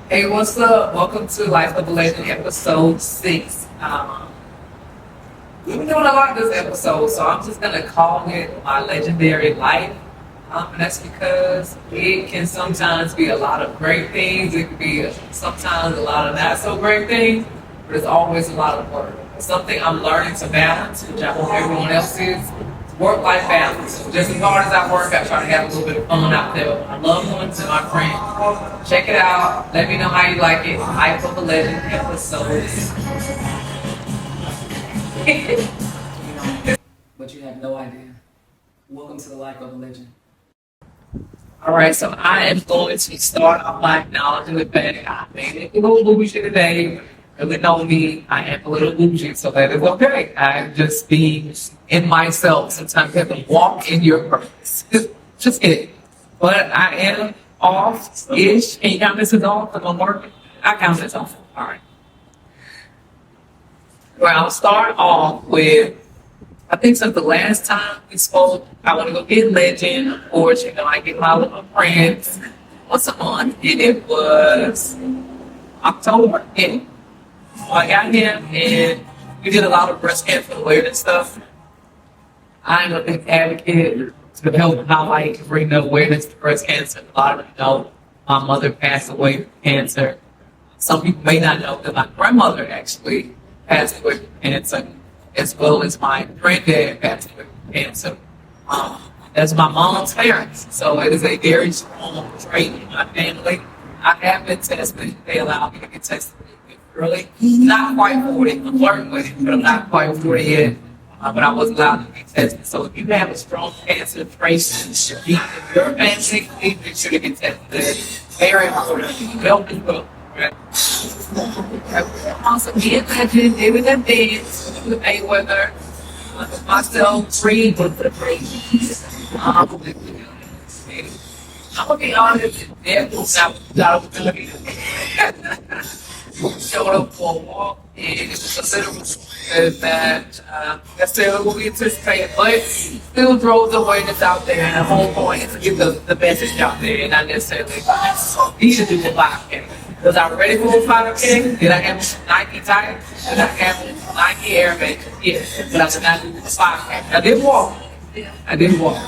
Hey, what's up? Welcome to Life of a Legend, episode 6. We've been doing a lot this episode, so I'm just gonna call it my legendary life. And that's because it can sometimes be a lot of great things. It can be sometimes a lot of not so great things, but it's always a lot of work. It's something I'm learning to balance, which I hope everyone else is. Work-life balance. So just as hard as I work, I try to have a little bit of fun out there with my loved ones and my friends. Check it out. Let me know how you like it. Life of a Legend episodes. But you have no idea. Welcome to the Life of a Legend. All right, so I am going to start off by acknowledging the fact I made it a little bougie today. Really know me, I am a little bougie, so that is okay. I'm just being in myself. Sometimes you have to walk in your purpose. Just kidding. But I am off-ish. Can you count this as off? If I'm working? I count this off. All right. Well, I'll start off with, I think since the last time we spoke, I want to go get Legend. Of course, I get my little friends once a month. And it was October. And I got him, and we did a lot of breast cancer awareness stuff. I'm a big advocate to help highlight and bring the awareness to breast cancer. A lot of you know my mother passed away from cancer. Some people may not know that my grandmother actually passed away from cancer, as well as my granddad passed away from cancer. That's my mom's parents, so it is a very strong trait in my family. I have been tested. They allow me to get tested early. Not quite 40. I'm flirting with it, but I'm not quite 40 yet. But I was allowed to be tested. So if you have a strong cancer trait in your family, please make sure to get tested. Very important. Help people. Also, me and Legend, they were the beds with Mayweather. Myself, free, but for the free. I'm gonna be honest, that was not showed up for a walk, and it was considerable that necessarily what we anticipated, but still drove the awareness out there, and the whole point is to get the message out there, and not necessarily need to do a 5K. Was I ready for a 5K? Did I have Nike tires? Did I have Nike Air Max? Yes, but I did not do the 5K. I did walk.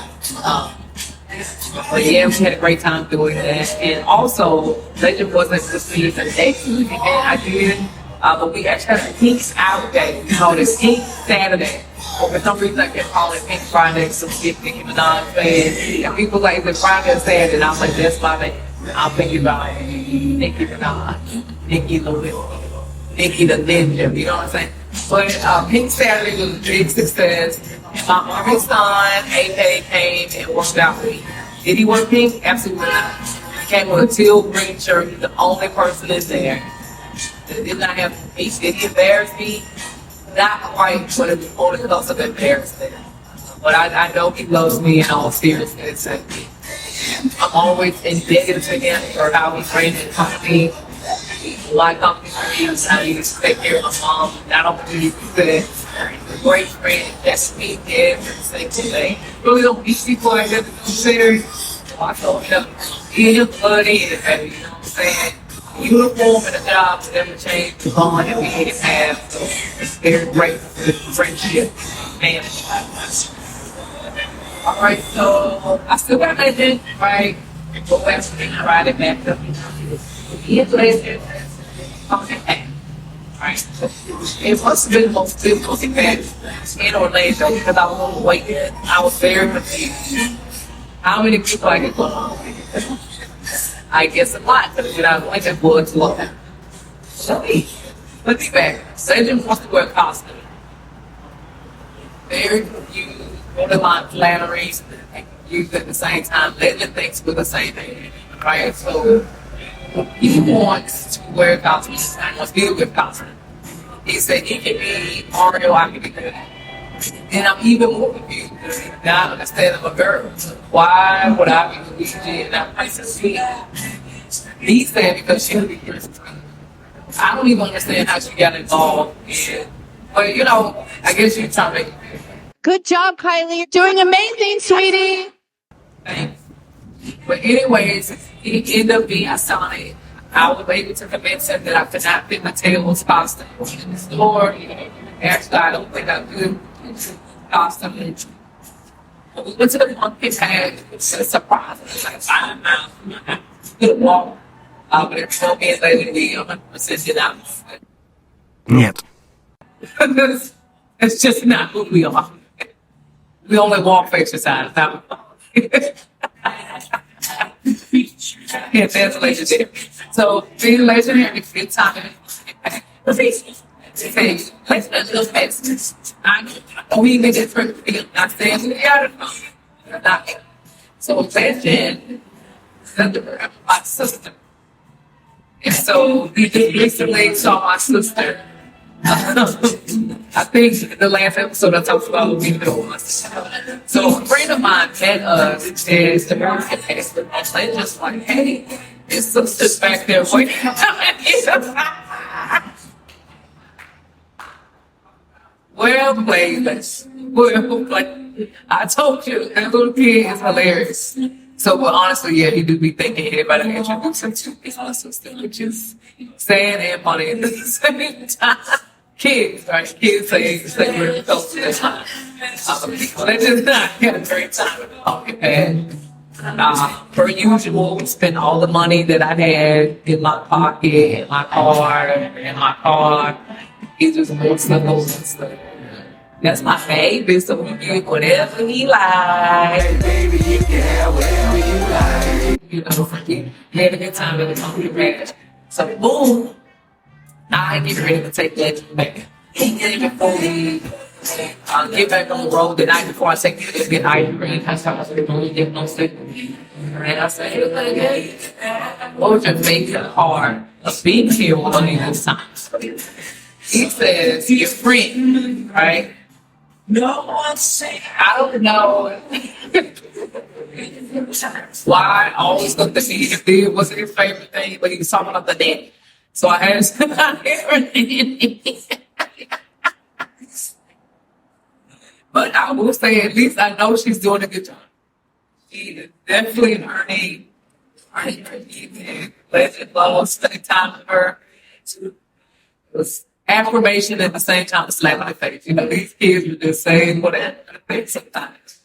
But yeah, we had a great time doing that. And also, Legend wasn't just me the next event I did, but we actually had a Pink Out Day. We called it Pink Saturday. Or for some reason, I kept calling it Pink Friday, so we get Nicki Minaj fans. And people like, is it Friday or Saturday? And I'm like, that's my name. I'm thinking about Nicki Minaj, Nicki the Whip, Nicki the Ninja, you know what I'm saying? But Pink Saturday was a big success. And my Marvin son, AK, came and worked out with me. Did he wear pink? Absolutely not. He came with a teal green shirt. He's the only person in there that did not have pink. Did he embarrass me? Not quite, but it was only because of embarrassment. But I know he loves me in all seriousness. And I'm always indebted to him for how he ran the company. A lot of companies for me, how he used to take care of my mom. I don't believe that. Great friend, that's me, every single day. Really don't meet people like that, so I told him, get your blood in, baby, you know what I'm saying? Uniform and a job to never change the bond that we have, so it's very great for the friendship, man. Alright, so I still got Legend, right? Go back to me, ride it back up. He is Legend. Okay. Right. It must have been the most difficult event in Orlando because I was overweight. I was very confused. How many people I could go on? I guess a lot because I went to Woods Law. So, let's be back. Legend wants to wear a costume. Very confused, borderline flatteries, and confused at the same time. Legend thinks we're the same thing. Right? So, he wants to wear a costume. He wants to wear a costume. He said he can be Mario, I can be good. And I'm even more confused. Now I understand I'm a girl. Why would I be Luigi and not Princess Peach? He said because she'll be Princess Peach. I don't even understand how she got involved in. But I guess you're trying to make it. Good job, Kylie. You're doing amazing, sweetie. Thanks. But anyways, it ended up being, I I was able to convince him that I could not fit my tails pasta in the store. Actually, I don't think I could pasta. We went to the pumpkin patch. It's a surprise. It was like 5 miles from my house. Good walk. But it told me later we 100% did not. Нет. It's just not who we are. We only walk for exercise. Yeah, that's legendary. So being legendary, good time. Say, let's not little fast. We made it for I said, yeah, so legend, my sister. And so we just recently saw my sister. I think the last episode I talked about me was. So a friend of mine met us as the American pastor. And just like, hey, his sister's back there waiting. Well played, well played. I told you, that little kid is hilarious. So, but honestly, yeah, he do be thinking everybody introduce him to his my sister, which is sad and funny at the same time. Kids, right? Kids say we're close to the time. They just had a great time at the pumpkin patch. Per usual, spent all the money that I had in my pocket, in my car. He just wants to know stuff. That's my baby, so we get whatever he likes. Hey, baby, you can have whatever you like. You know, he had a good time at the pumpkin patch. So, boom. I get ready to take that back. Before we get back on the road the night before I take it to get ice cream. I started to get no sleep. And I said, hey, what would you make it hard? A big deal one of these times. He says, your friend, right? No one say, I don't know why I always looked at me if it was his favorite thing, but he was talking about the neck. So I asked him everything. But I will say, at least I know she's doing a good job. She is definitely earning her need. Legend love, spending time with her. It was affirmation at the same time as slap in the face. You know, these kids are just saying whatever they sometimes.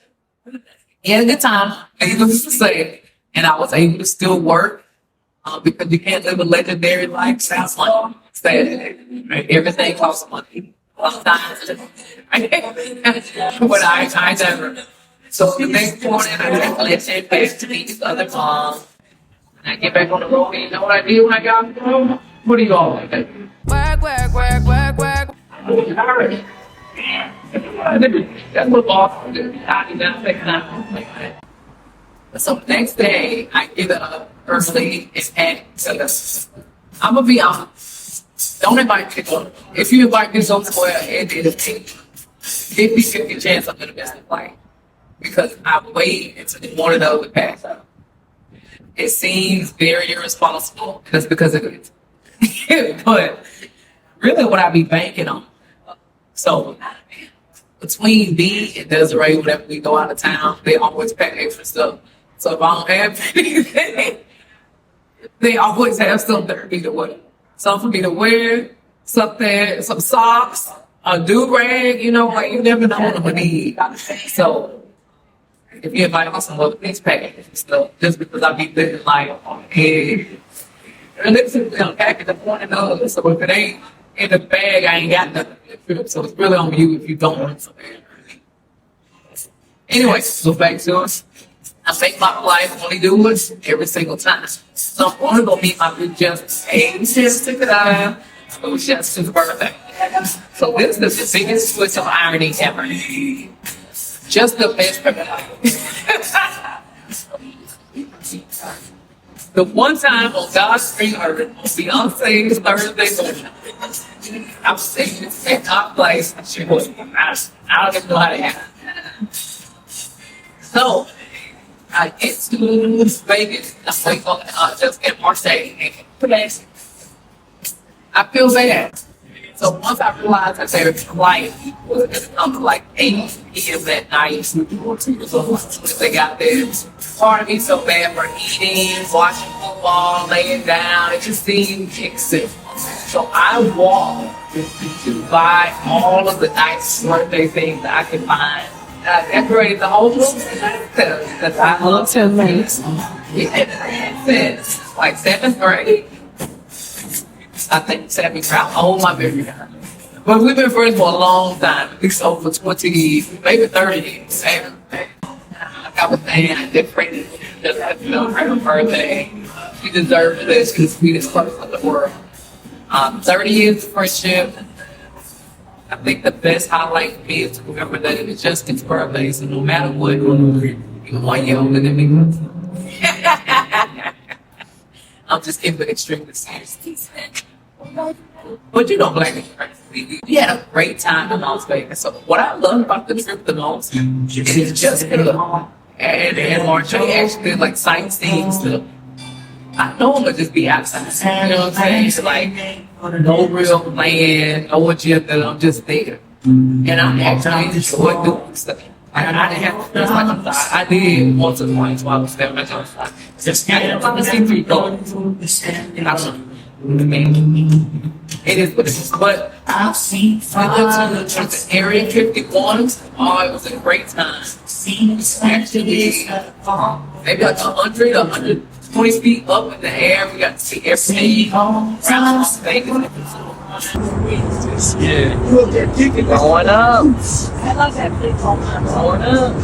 He had a good time, needless to say, and I was able to still work. Because you can't live a legendary life. Sounds like right? Everything costs money. Sometimes, but I never. So the next morning, I just let him back to meet his other mom. And I get back on the road. And you know what I do when I got home? What do you all like? Work. That's what boss do. I do not take time like that. So the next day, I get up early and I'm gonna be honest. Don't invite people. If you invite me somewhere, it is a 50-50 chance I'm gonna miss the flight because I wait until the morning of the pass out. It seems very irresponsible, just because it is. But really, what I be banking on. So between me and Desiree, whenever we go out of town, they always pack extra stuff. So if I don't have anything, they always have something for me to wear. Something for me to wear, something, some socks, a do-rag, you know, like you never know what I'm gonna need. So if you invite me some other things, pack extra stuff, just because I be living life on the head. And it's unpacking the point of those. So if it ain't in the bag, I ain't got nothing. So it's really on you if you don't want something. Anyway, so back to us. I make my life only do it every single time. So I'm going to go meet my big Justin. Hey, sister, it was Justin's birthday. So this is the biggest twist of irony ever. Just the best The one time on God's green earth, Beyonce's Thursday morning, I was sitting in the same top place. She was, I don't even know how to handle. So, I get to Vegas. I wake up just in Marseille. I feel bad. So once I realized that their flight was going to come to like 8 p.m. that night, so they got there. Part of me so bad for eating, watching football, laying down. It just seemed excessive. So I walked to buy all of the nice birthday things that I could find. I decorated the whole room because I love to make. Since like 7th grade. I think 7th grade. I'm old, my baby. But we've been friends for a long time. At least over 20, maybe 30 years. I was saying I decorated just to celebrate her birthday. She deserves this because the sweetest person in the world. 30 years of friendship. I think the best highlight for me is to remember that it was just his birthday, so no matter what, you're 1 year older than me. I'm just giving it extremely serious. But you don't blame me. We had a great time in Las Vegas. So what I love about the trip the most is just and Marjorie actually did like sightseeing stuff. I normally just be outside. You know what I'm saying? It's like no real plan, no agenda. I'm just there. And I actually enjoyed doing stuff. I didn't have to feel like I'm tired. I did once or twice while I was there. Just I didn't want to see people. And I mean, it is what it is. But I've seen the Area 51. Oh, it was a great time. Actually, maybe like 100, 120 feet up in the air. We got to see everything around Las Vegas. Yeah. Going up. I love that place. Going up.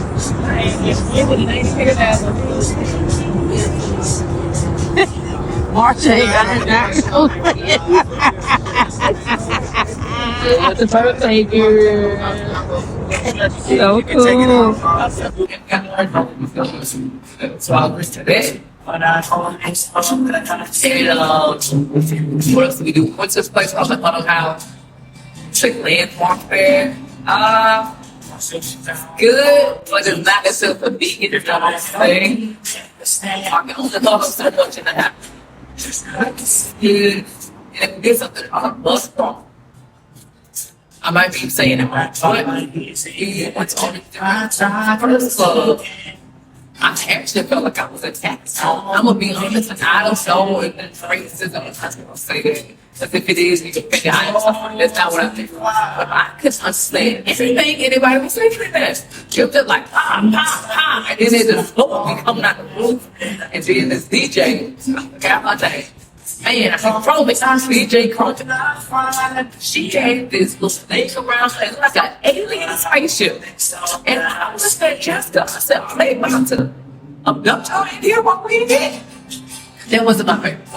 March 8th. The birthday girl. So cool. So I was today. What else do we do? What's this place called? I don't know how. Check landmark there. Good, but it's not necessarily a vegan or not thing. I can only love so much in the house. Good. And if we get something on a bus stop, I might be saying it right, but what's on the first club? I actually felt like I was attacked. I'm gonna be honest, and I don't know if it's racism. I'm gonna say that. Because if it is, you can figure out. That's not what I think. But I could understand anything anybody was saying to that. You're just like, and then they just float me coming out the roof. And then this DJ, I forgot my name. Man, I think probably DJ Crunch. She had this little thing around her, like an alien spaceship. And I was there just I said, play about to abduct her and hear what we did. That wasn't my favorite.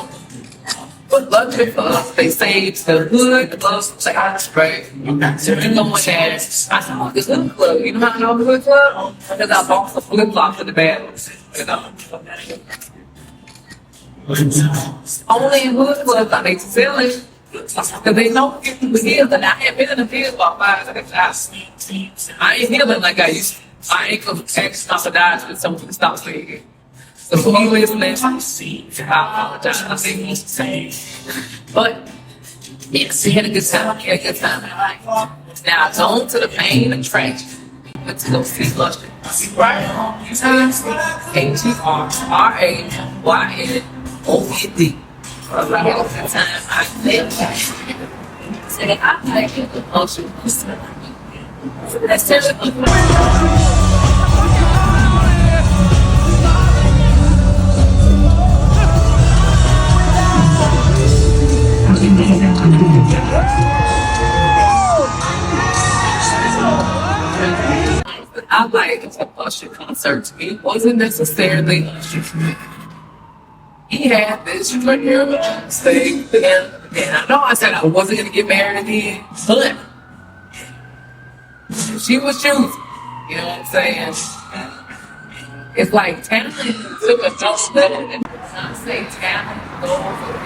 But luckily for us, they saved the hood, the bus, like I spray. So we go in there. I said, oh, this hood club. You know how I know the hood club? Because I bought some flip flops in the bathroom. You know? Only in hood clubs are they selling. Because they know people were healed, and I had been in the field about 5 times. I ain't healing like I used to. I ain't gonna stop and die with someone who stop saying. So he listening, I apologize. I think he's saying. But yes, we had a good time. We had a good time in life. Now it's on to the pain and tragedy. Went to go see Usher. Right? HERRAYNOVD. We had a good time. I said, I like it. Usher. That's terrible. I like the Usher concert to me. It wasn't necessarily Usher for me. He had this thing, and I know I said I wasn't going to get married again, but she was choosing. You know what I'm saying? It's like talent took a jump level, and I say talent goes a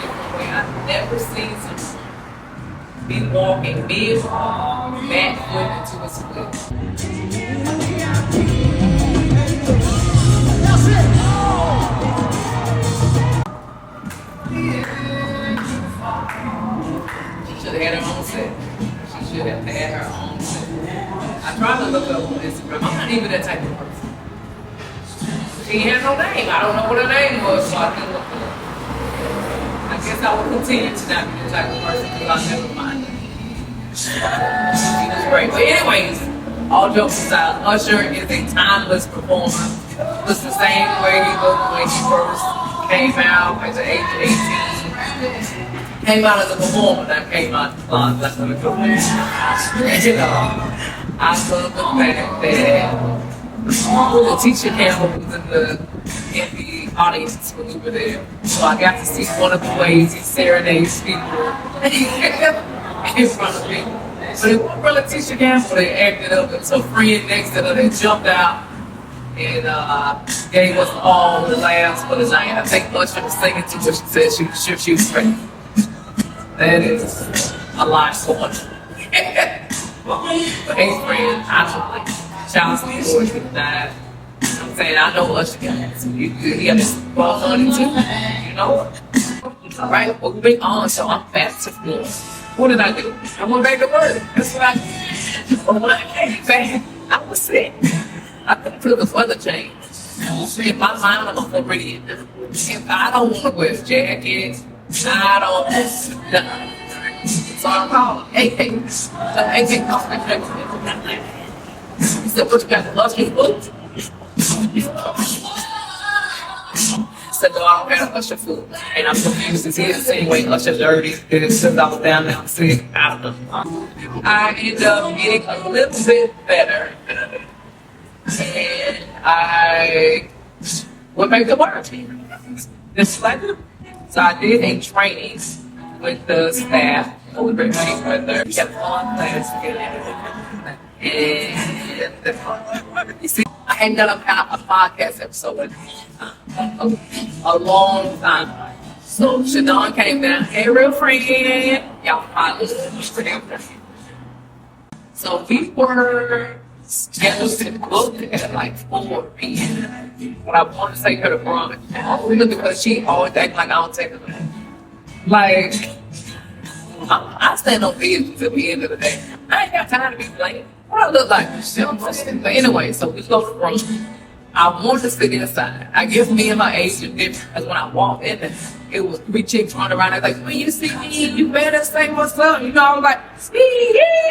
different way. I've never seen someone be walking mid backfoot into a split. should have had her own set. She should have had her own set. I tried to look up on Instagram. I'm not even that type of person. She had no name. I don't know what her name was, so I couldn't look it up. I guess I will continue to not be the type of person because I'll never find her. She was great. But anyways, all jokes aside, Usher is a timeless performer. Looks the same way he looked when he first came out at the age of 18. Came out as a performer, that came out as blonde. That's what it goes. You know, I love the fact that Letitia Campbell was in the audience when we were there. So I got to see one of the ways he serenades people in front of me. But it wasn't for Letitia Campbell, they acted up. It was a friend next to her that jumped out and gave us all the laughs for the night. I think Usher was singing to her. She said she was sure she was ready. That is a lot going on. But hey, friend, I don't like child support he died. I'm saying I know Usher guys. He had this ball on it too, you know? All right, well, moving on, so I'm back to Florida. What did I do? I went back to work. That's what I did. But when I came back, I was sick. I couldn't feel the weather change. In my mind, I'm a Floridian. If I don't want to wear jackets, I don't want to. So I called AK. So AK called me. He said, what you got to Usher food? I said, no, I don't have Usher food. And I'm confused to see the same way Usher dirty. Since I was down there sick, I don't know. I ended up getting a little bit better. And I went back to work. Just like that. So I did a training with the staff. We were training with her. We had a fun class together. And you see, I hadn't done a podcast episode in a long time. So Shadon came down, hey, real friend, y'all probably listen. So we were scheduled to book at like 4 p.m. But I want to take her to brunch. Only because she always act like I don't take her there. Like, I stand on business at the end of the day. I ain't got time to be playing. What I look like? But anyway, so we go to brunch. I want to sit inside. I guess me and my age are different because when I walked in there, it was 3 chicks running around. They're like, when you see me, you better say what's up. You know, I was like,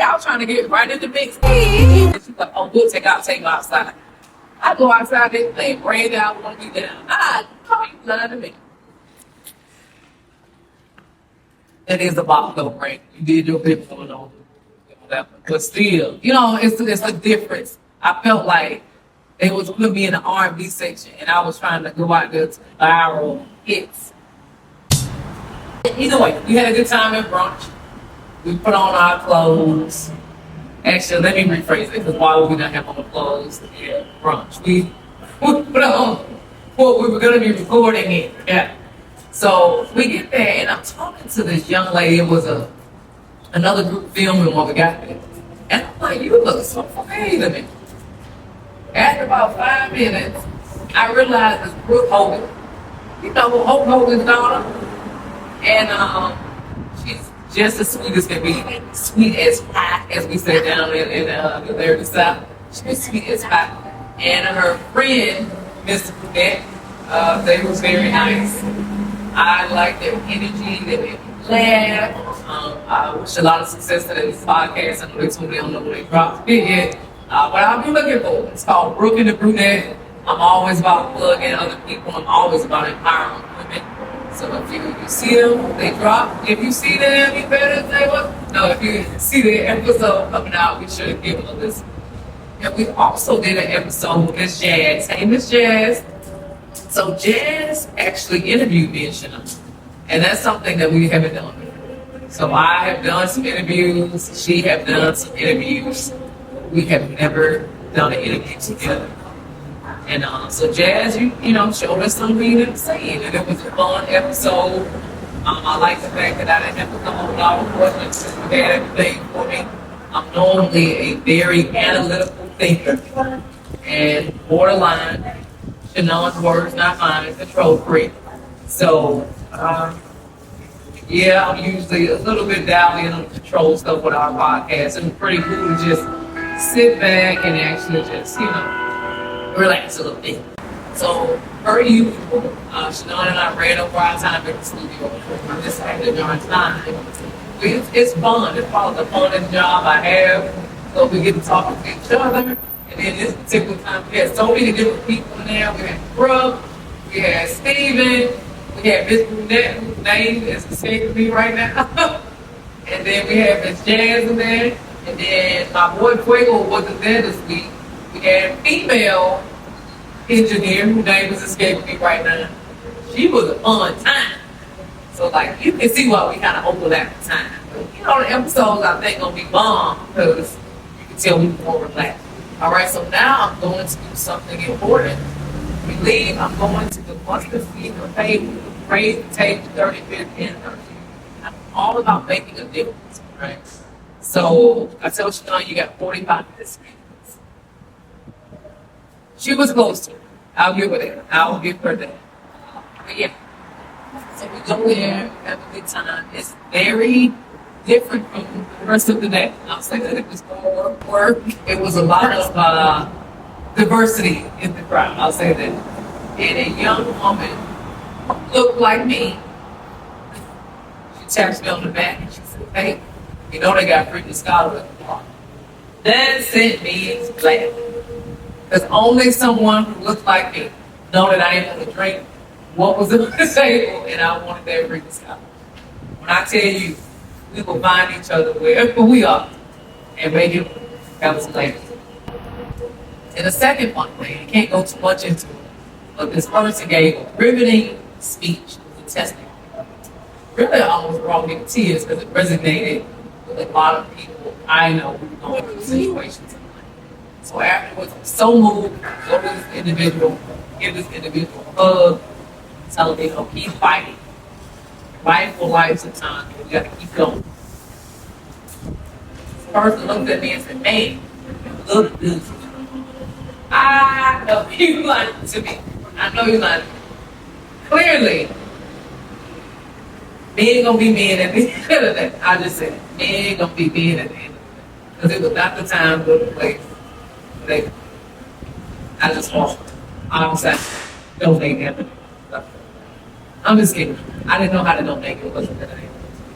I was trying to get right in the mix. And she's like, oh, we'll take you outside. I go outside, they playing brand out, want to be down. You lying to me. It is about the brand. You did your bit going on. But still, you know, it's a difference. I felt like they was putting me in the R&B section, and I was trying to go out there to viral hits. Either way, we had a good time at brunch. We put on our clothes. Actually, let me rephrase it, because why would we not have on the clothes at brunch? We put on what we were going to be recording it. Yeah. So we get there, and I'm talking to this young lady. It was another group filming when we got there. And I'm like, you look so familiar to me. After about 5 minutes, I realized it's Brooke Hogan. You know Hulk Hogan's daughter? And she's just as sweet as can be. Sweet as pie, as we say down in the South. She's sweet as pie. And her friend, Mr. Burnett, they were very nice. I like their energy, they made me laugh. I wish a lot of success to this podcast. I know they told me I don't know when they dropped it yet. But I'll be looking for it. It's called Brooke and the Brunette. I'm always about plugging other people. I'm always about empowering women. So if you see them, they drop. If you see them, you better say what? No, if you see the episode coming out, be sure to give them a listen. And we also did an episode with Miss Jazz. Hey, Miss Jazz. So Jazz actually interviewed me and Chanel. And that's something that we haven't done. So I have done some interviews. She have done some interviews. We have never done an interview together. And so Jazz, you know, showed us some reading and saying, and it was a fun episode. I like the fact that I didn't have to come up with all the questions and had everything for me. I'm normally a very analytical thinker and borderline, Shannon's words, not mine, control freak. So Yeah, I'm usually a little bit down in on the control stuff with our podcast. It's pretty cool to just sit back and actually just, relax a little bit. So, per usual, Shannon and I ran over our time in the studio. I just had to darn time. It's fun. It's probably the funnest job I have. So we get to talk to each other. And then this particular time, we had so many different people in there. We had Brooke, we had Steven, we had Miss Brunette, whose name is escaping me right now. And then we had Miss Jazz in there. And then my boy Fuego wasn't there this week. We had female engineer whose name is escaping me right now. She was a fun time. So like you can see why we kind of overlap the time. But, the episodes I think gonna be bomb because you can tell we more relaxed. All right, so now I'm going to do something important. We leave. I'm going to the mustard seed cafe, raise the table 35th anniversary. I'm all about making a difference, right? So I tell Shannon, you got 45 minutes. She was close to it. I'll give her that. I'll give her that. But yeah. So we go there, have a good time. It's very different from the rest of the day. I'll say that it was more work. It was a lot of diversity in the crowd. I'll say that. And a young woman looked like me. She taps me on the back and she said, "Hey, they got freaking scholar at the park." That sent me glad. Because only someone who looked like me know that I ain't going to drink what was on the table and I wanted that freaking scholar. When I tell you, we will find each other wherever we are and make it have some ladies. And the second one, I can't go too much into it, but this person gave a riveting speech, a testimony. Really almost brought me to tears because it resonated with a lot of people I know who are going through situations in life. So afterwards, I'm so moved, go to this individual, give this individual a hug, tell them, keep fighting. Fight for life sometimes, you gotta keep going. This person looked at me and said, "Man, you look good." I know you lying to me. I know you lying to me. Clearly, men gonna be men at the end of that. I just said, men gonna be men at the end of that. Because it was not the time or the place. I just walked. I'm saying, donate everything. I'm just kidding. I didn't know how to donate. It wasn't that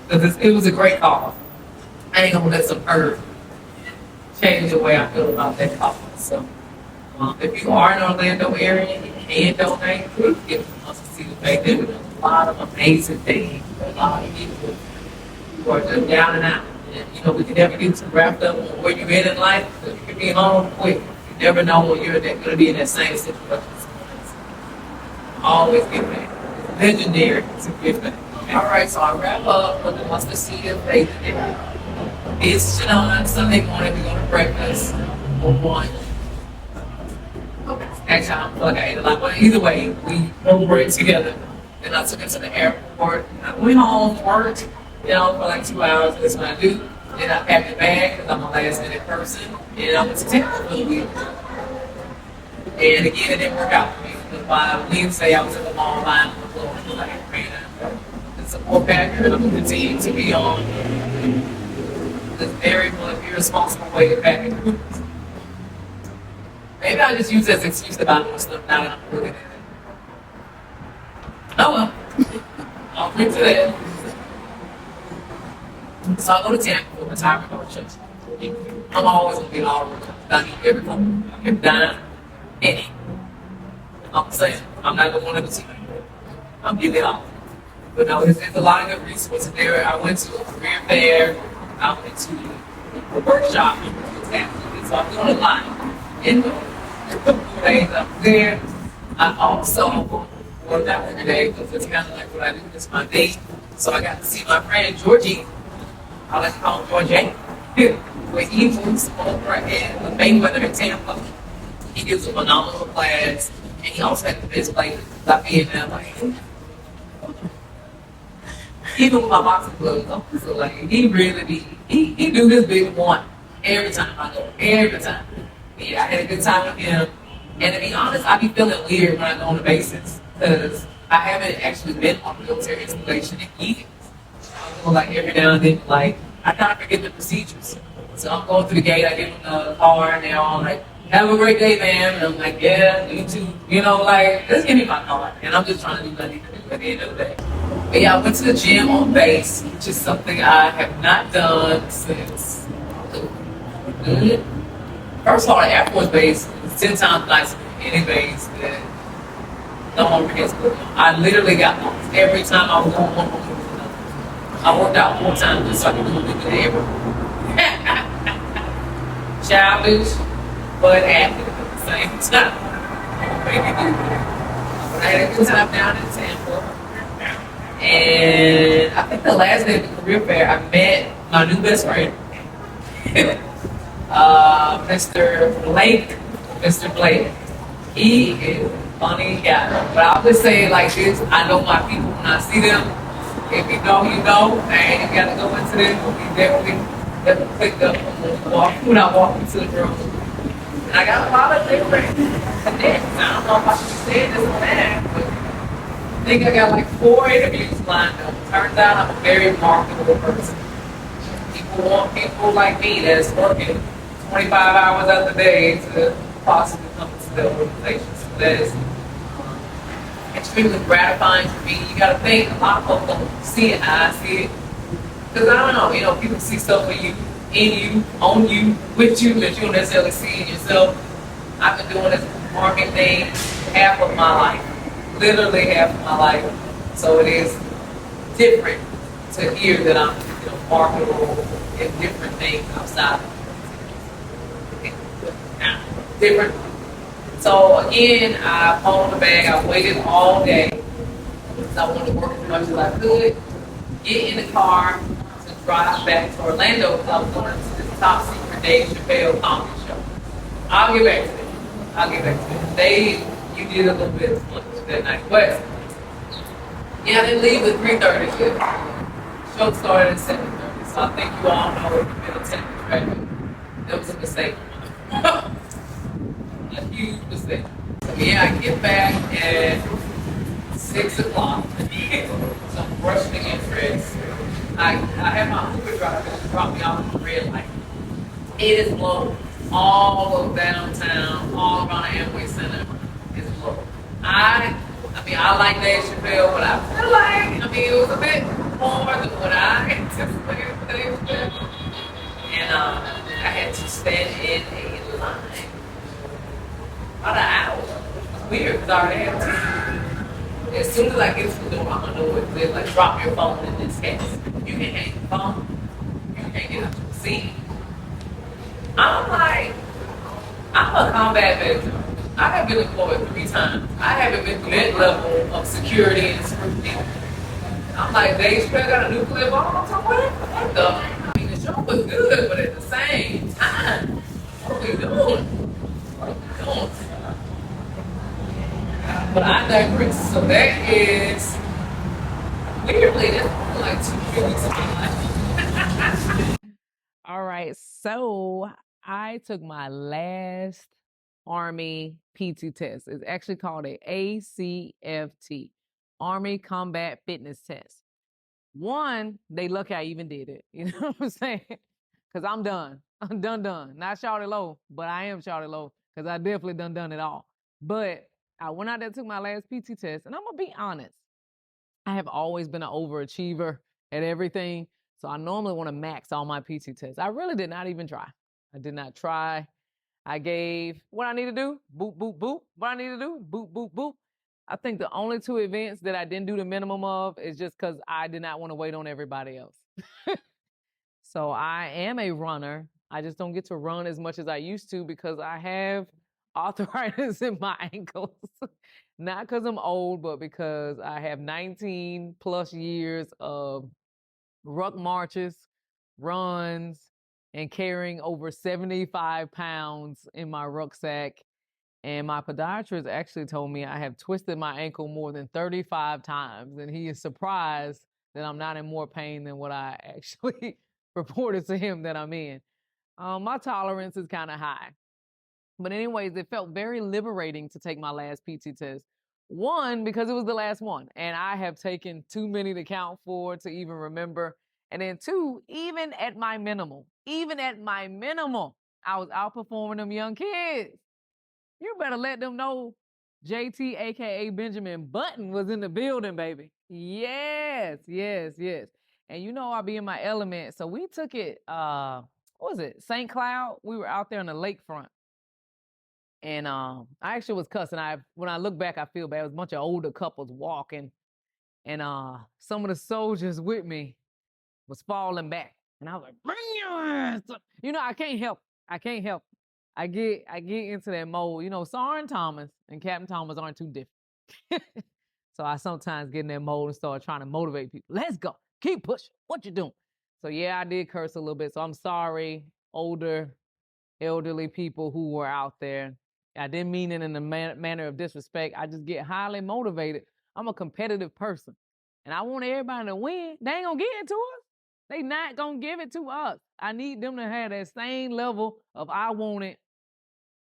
because it was a great cause. I ain't gonna let some earth change the way I feel about that cause. So, if you are in the Orlando area and you can donate, please give us a see the fact that we're doing a lot of amazing things. A lot of people who are just down and out. And, we can never get too wrapped up on where you're in life. You can be home quick. You never know when you're going to be in that same situation. Always get back. Legendary to give back. All right, so I wrap up with the mustard seed of faith. It's Sunday morning. We're going to breakfast for one. Actually, I don't feel like I ate a lot, but either way, we both worked together. Then I took it to the airport. I went home, worked, for like 2 hours. That's what I do. Then I packed the bag because I'm a last minute person. And I went to Tampa for the week. And again, it didn't work out for me. Because by Wednesday, I was at the mall buying for clothes because I had ran out. It's a poor packer, and I'm going to continue to be on this very irresponsible way of packing. Maybe I just use that as an excuse to buy more stuff now that I'm looking at it. Oh well. I'll bring to that. So I go to Tampa for retirement coaches. I'm always going to be all over. I need every phone, every dime, any. I'm saying, I'm not going to want to see it. I'm giving it all. But no, there's a lot of good resources there. I went to a career fair. I went to a workshop. So I'm doing a lot. In the 4 days up there, I also worked out every day because it's kind of like what I do. It's my day. So I got to see my friend Georgie. I like to call him Georgie. Where he moves over in the Mayweather in Tampa. He gives a phenomenal class, and he also had the best players. I be in there like, even with my boxing gloves on. So like, he really be, he do this big one every time I go, every time. Yeah, I had a good time with him. And to be honest, I be feeling weird when I go on the bases because I haven't actually been on military installation in years. know, like every now and then, like I kind of forget the procedures. So I'm going through the gate, I get in the car, and they're all like, "Have a great day, ma'am." And I'm like, "Yeah, you too." You know, like just give me my card, and I'm just trying to do what I need to do at the end of the day. But yeah, I went to the gym on base, which is something I have not done since. First of all, the Air Force Base is 10 times nicer than any base that no one forgets. I literally got lost every time I was going one room to another. I worked out 4 times just so I could do a little bit of everything. Childish, but active at the same time. But I had a good time down in Tampa. And I think the last day of the career fair, I met my new best friend. Mr. Blake. Mr. Blake. He is a funny guy. But I'll just say it like this. I know my people when I see them. If you know, you know. I ain't got to go into this. He definitely clicked up when I walk into the room. And I got a lot of different connects. I don't know if I should be saying this or that, but I think I got like 4 interviews lined up. Turns out I'm a very marketable person. People want people like me that's working 25 hours out the day to possibly come into the organization. So that is extremely gratifying for me. You got to think a lot of folks don't see it how I see it. Because I don't know, people see stuff for you, in you, on you, with you that you don't necessarily see in yourself. I've been doing this market thing half of my life, literally half of my life. So it is different to hear that I'm marketable in different things outside. Different. So again, I phoned the bag. I waited all day because I wanted to work as much as I could. Get in the car to drive back to Orlando because I was going to this top secret Dave Chappelle comedy show. I'll get back to it. You did a little bit of lunch that night, but yeah, I didn't leave at 3:30. The show started at 7:30, so I think you all know if you've been attending traffic, that was a mistake. A huge mistake. So yeah, I get back at 6 o'clock. So I'm brushing against dress. I have my Uber driver drop me off at the red light. It is low. All of downtown, all around the Amway Center is low. I like Dave Chappelle, but I feel like, it was a bit more than what I anticipated for Dave Chappelle. And I had to stand in a line about an hour. It was weird because I already had to. As soon as I get to the door, I'm gonna know what it is. Like, drop your phone in this case. You can hang your phone. You can't get out your seat. I'm a combat veteran. I have been employed 3 times. I haven't been through that level of security and scrutiny. I'm like, Dave Chappelle got a nuclear bomb or something? What the? The show was good, but at the same time, what are we doing? But I digress. So that is, weirdly, that's like 2 weeks of my life. All right, so I took my last Army PT test. It's actually called a ACFT, Army Combat Fitness Test. One, they lucky I even did it. You know what I'm saying? Because I'm done. I'm done. Not Shawty Low, but I am Shawty Low because I definitely done it all. But I went out there and took my last PT test, and I'm going to be honest. I have always been an overachiever at everything. So I normally want to max all my PT tests. I really did not even try. I did not try. I gave what I need to do, boop, boop, boop. What I need to do, boop, boop, boop. I think the only 2 events that I didn't do the minimum of is just because I did not want to wait on everybody else. So I am a runner. I just don't get to run as much as I used to because I have arthritis in my ankles. Not because I'm old, but because I have 19 plus years of ruck marches, runs, and carrying over 75 pounds in my rucksack. And my podiatrist actually told me I have twisted my ankle more than 35 times. And he is surprised that I'm not in more pain than what I actually reported to him that I'm in. My tolerance is kind of high. But anyways, it felt very liberating to take my last PT test. One, because it was the last one. And I have taken too many to count for to even remember. And then 2, even at my minimal, I was outperforming them young kids. You better let them know JT, aka Benjamin Button, was in the building, baby. Yes. And you know I'll be in my element. So we took it, what was it? St. Cloud. We were out there on the lakefront. And I actually was cussing. When I look back, I feel bad. It was a bunch of older couples walking. And some of the soldiers with me was falling back. And I was like, bring your ass up. You know, I can't help. I get into that mode. You know, Sergeant Thomas and Captain Thomas aren't too different. So I sometimes get in that mode and start trying to motivate people. Let's go. Keep pushing. What you doing? So yeah, I did curse a little bit. So I'm sorry, elderly people who were out there. I didn't mean it in a manner of disrespect. I just get highly motivated. I'm a competitive person. And I want everybody to win. They ain't gonna get it to us. They not gonna give it to us. I need them to have that same level of I want it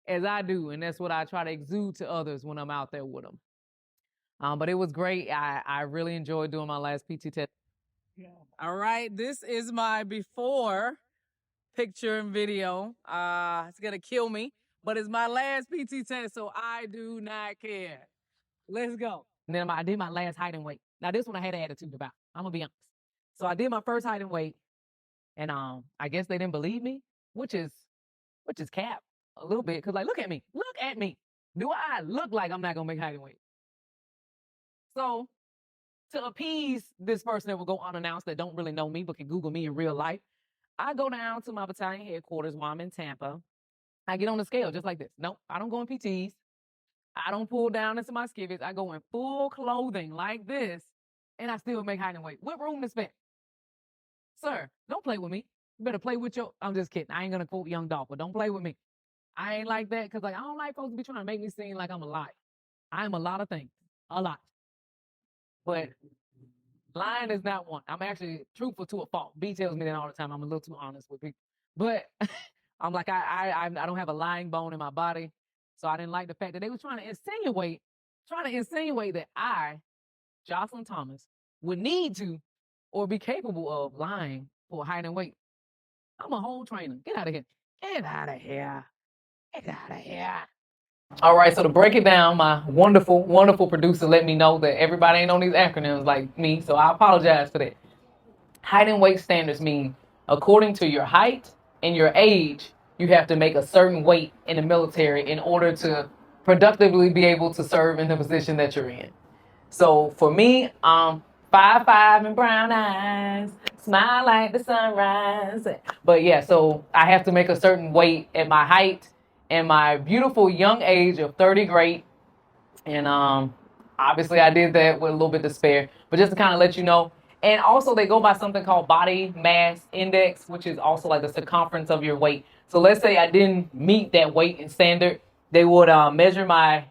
as I do. And that's what I try to exude to others when I'm out there with them. But it was great. I really enjoyed doing my last PT test. Yeah. All right, this is my before picture and video. It's gonna kill me, but it's my last PT test, so I do not care. Let's go. And then I did my last height and weight. Now this one I had an attitude about. I'm gonna be honest. So I did my first height and weight, and I guess they didn't believe me, which is cap a little bit, cause like look at me. Do I look like I'm not gonna make height and weight? So to appease this person that will go unannounced that don't really know me but can Google me in real life, I go down to my battalion headquarters while I'm in Tampa. I get on the scale just like this. Nope, I don't go in PTs. I don't pull down into my skivvies. I go in full clothing like this, and I still make height and weight. What room to spend? Sir, don't play with me. You better play with your... I'm just kidding. I ain't going to quote Young Dolph, but don't play with me. I ain't like that because like, I don't like folks to be trying to make me seem like I'm a liar. I am a lot of things. A lot. But lying is not one. I'm actually truthful to a fault. B tells me that all the time. I'm a little too honest with people. But I'm like, I don't have a lying bone in my body. So I didn't like the fact that they were trying to insinuate that I, Jocelyn Thomas, would need to or be capable of lying for height and weight. I'm a whole trainer. Get out of here. Get out of here. Get out of here. All right, so to break it down, my wonderful, wonderful producer let me know that everybody ain't on these acronyms like me, so I apologize for that. Height and weight standards mean according to your height and your age, you have to make a certain weight in the military in order to productively be able to serve in the position that you're in. So for me, I'm 5'5" and brown eyes, smile like the sunrise. But yeah, so I have to make a certain weight at my height and my beautiful young age of 30 great. And obviously I did that with a little bit to spare, but just to kind of let you know. And also they go by something called body mass index, which is also like the circumference of your weight. So let's say I didn't meet that weight and standard, they would measure my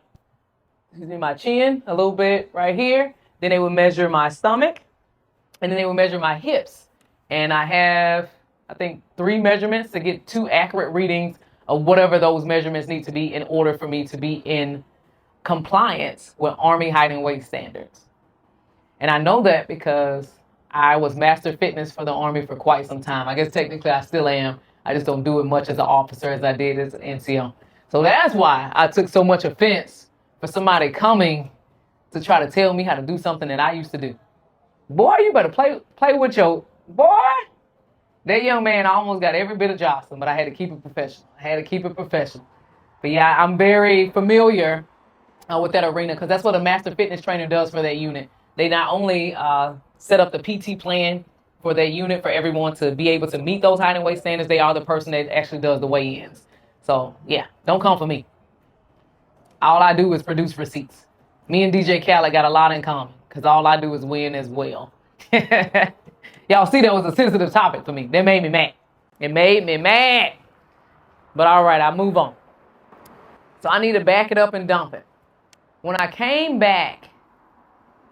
chin a little bit right here. Then they would measure my stomach, and then they would measure my hips. And I have, I think, 3 measurements to get 2 accurate readings of whatever those measurements need to be in order for me to be in compliance with Army height and weight standards. And I know that because I was master fitness for the Army for quite some time. I guess technically I still am. I just don't do it much as an officer as I did as an NCO. So that's why I took so much offense for somebody coming to try to tell me how to do something that I used to do. Boy, you better play with your... Boy! That young man almost got every bit of Jocelyn, but I had to keep it professional. But yeah, I'm very familiar with that arena because that's what a master fitness trainer does for that unit. They not only set up the PT plan for that unit for everyone to be able to meet those height and weight standards, they are the person that actually does the weigh-ins. So yeah, don't come for me. All I do is produce receipts. Me and DJ Khaled got a lot in common because all I do is win as well. Y'all see that was a sensitive topic for me. That made me mad. It made me mad. But all right, I'll move on. So I need to back it up and dump it. When I came back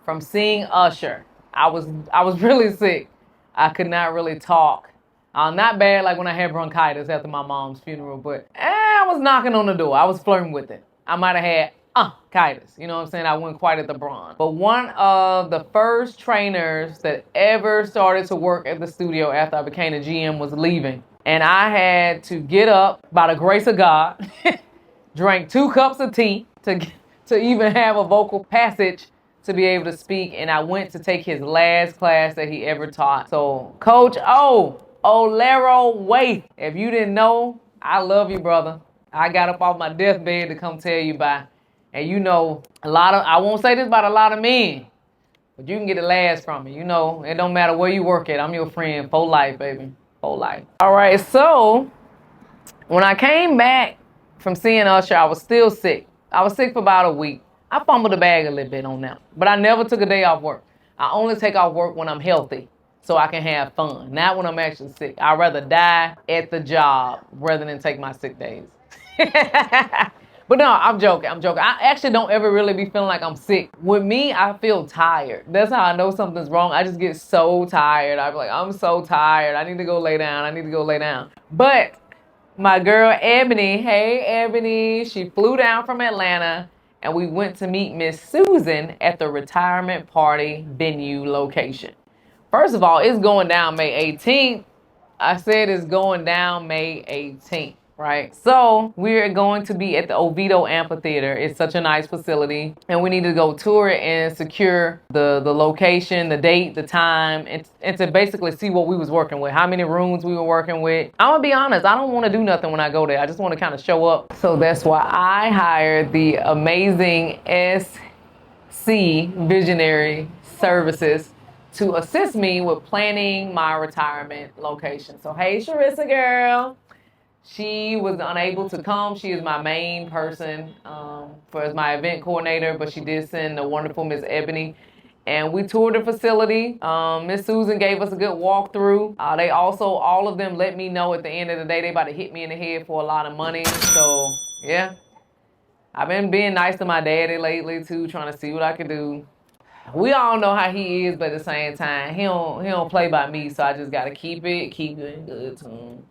from seeing Usher, I was really sick. I could not really talk. Not bad like when I had bronchitis after my mom's funeral, but I was knocking on the door. I was flirting with it. I might have had Kitus. You know what I'm saying? I went quite at the bronze. But one of the first trainers that ever started to work at the studio after I became a GM was leaving. And I had to get up by the grace of God, drank 2 cups of tea to even have a vocal passage to be able to speak. And I went to take his last class that he ever taught. So Coach Olero Waith, if you didn't know, I love you, brother. I got up off my deathbed to come tell you bye. And you know, I won't say this about a lot of men, but you can get the last from me. You know, it don't matter where you work at. I'm your friend for life, baby. For life. All right, so when I came back from seeing Usher, I was still sick. I was sick for about a week. I fumbled the bag a little bit on that, but I never took a day off work. I only take off work when I'm healthy so I can have fun, not when I'm actually sick. I'd rather die at the job rather than take my sick days. But no, I'm joking. I actually don't ever really be feeling like I'm sick. With me, I feel tired. That's how I know something's wrong. I just get so tired. I'm like, I'm so tired. I need to go lay down. But my girl Ebony, hey Ebony, she flew down from Atlanta and we went to meet Miss Susan at the retirement party venue location. First of all, it's going down May 18th. I said it's going down May 18th, right? So we're going to be at the Oviedo Amphitheater. It's such a nice facility. And we need to go tour it and secure the location, the date, the time, and to basically see what we was working with, how many rooms we were working with. I'm gonna be honest, I don't want to do nothing when I go there. I just want to kind of show up. So that's why I hired the amazing SC Visionary Services to assist me with planning my retirement location. So hey, Sharissa girl. She was unable to come. She is my main person as my event coordinator, but she did send the wonderful Miss Ebony. And we toured the facility. Miss Susan gave us a good walkthrough. They also, all of them let me know at the end of the day, they about to hit me in the head for a lot of money. So yeah, I've been being nice to my daddy lately too, trying to see what I can do. We all know how he is, but at the same time, he don't play by me, so I just gotta keep it in good tune.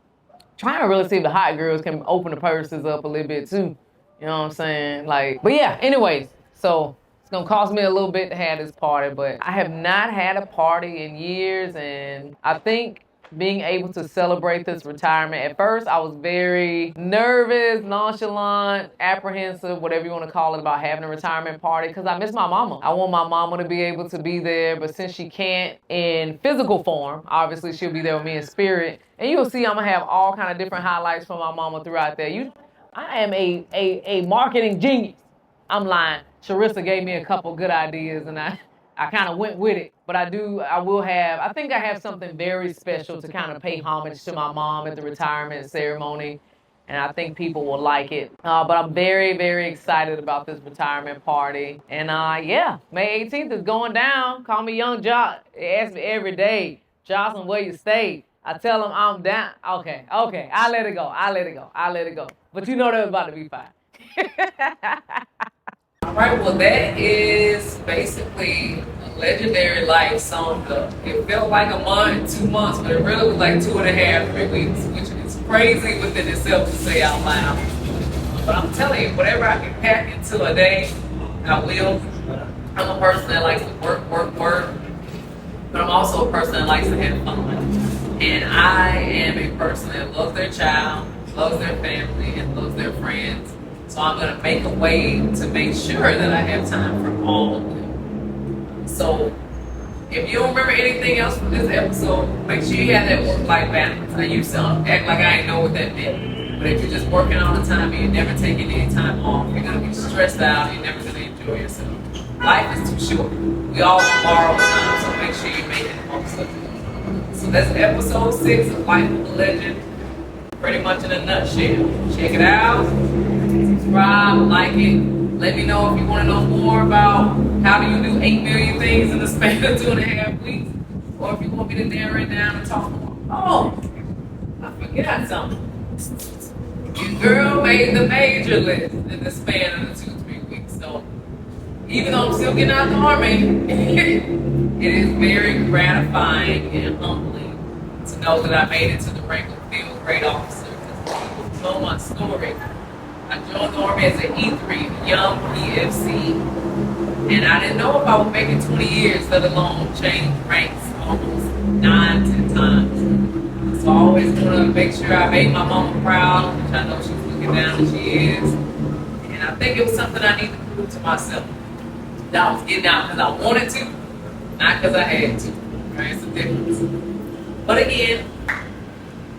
Trying to really see if the hot girls can open the purses up a little bit too. You know what I'm saying? Like, but yeah, anyways, so it's gonna cost me a little bit to have this party, but I have not had a party in years, and I think being able to celebrate this retirement. At first, I was very nervous, nonchalant, apprehensive, whatever you want to call it, about having a retirement party because I miss my mama. I want my mama to be able to be there, but since she can't in physical form, obviously she'll be there with me in spirit. And you'll see I'm going to have all kind of different highlights from my mama throughout there. I am a marketing genius. I'm lying. Sharissa gave me a couple good ideas, and I kind of went with it. But I think I have something very special to kind of pay homage to my mom at the retirement ceremony. And I think people will like it. But I'm very, very excited about this retirement party. And yeah, May 18th is going down. Call me Young Josh. They ask me every day, Jocelyn, where you stay? I tell them I'm down. Okay, I let it go. But you know they're about to be fine. All right, well, that is basically a legendary life summed up. It felt like a month, 2 months, but it really was like 2.5, 3 weeks, which is crazy within itself to say out loud. But I'm telling you, whatever I can pack into a day, I will. I'm a person that likes to work, but I'm also a person that likes to have fun. And I am a person that loves their child, loves their family, and loves their friends. So I'm going to make a way to make sure that I have time for all of them. So if you don't remember anything else from this episode, make sure you have that work-life balance. I used to act like I didn't know what that meant. But if you're just working all the time and you're never taking any time off, you're going to be stressed out. You're never going to enjoy yourself. Life is too short. We all borrow time, so make sure you make it most of it. So that's episode 6 of Life of a Legend. Pretty much in a nutshell. Check it out. Subscribe, like it. Let me know if you want to know more about how do you do 8 million things in the span of 2.5 weeks. Or if you want me to narrow it down and talk more. Oh, I forgot something. Your girl made the major list in the span of the 2-3 weeks. So even though I'm still getting out the Army, it is very gratifying and humbling to know that I made it to the rank of field grade officer. People know my story. I joined the Army as an E3, young PFC. And I didn't know if I would make it 20 years, let alone change ranks almost 9, 10 times. So I always want to make sure I made my mama proud, which I know she's looking down and she is. And I think it was something I need to prove to myself. That I was getting out because I wanted to, not because I had to. Right? It's a difference. But again,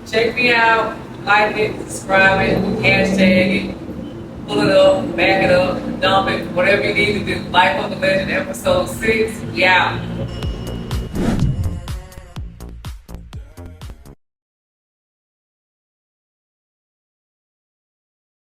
check me out, like it, subscribe it, hashtag it, pull it up, back it up, dump it, whatever you need to do. Life of the Legend, episode 6. Yeah.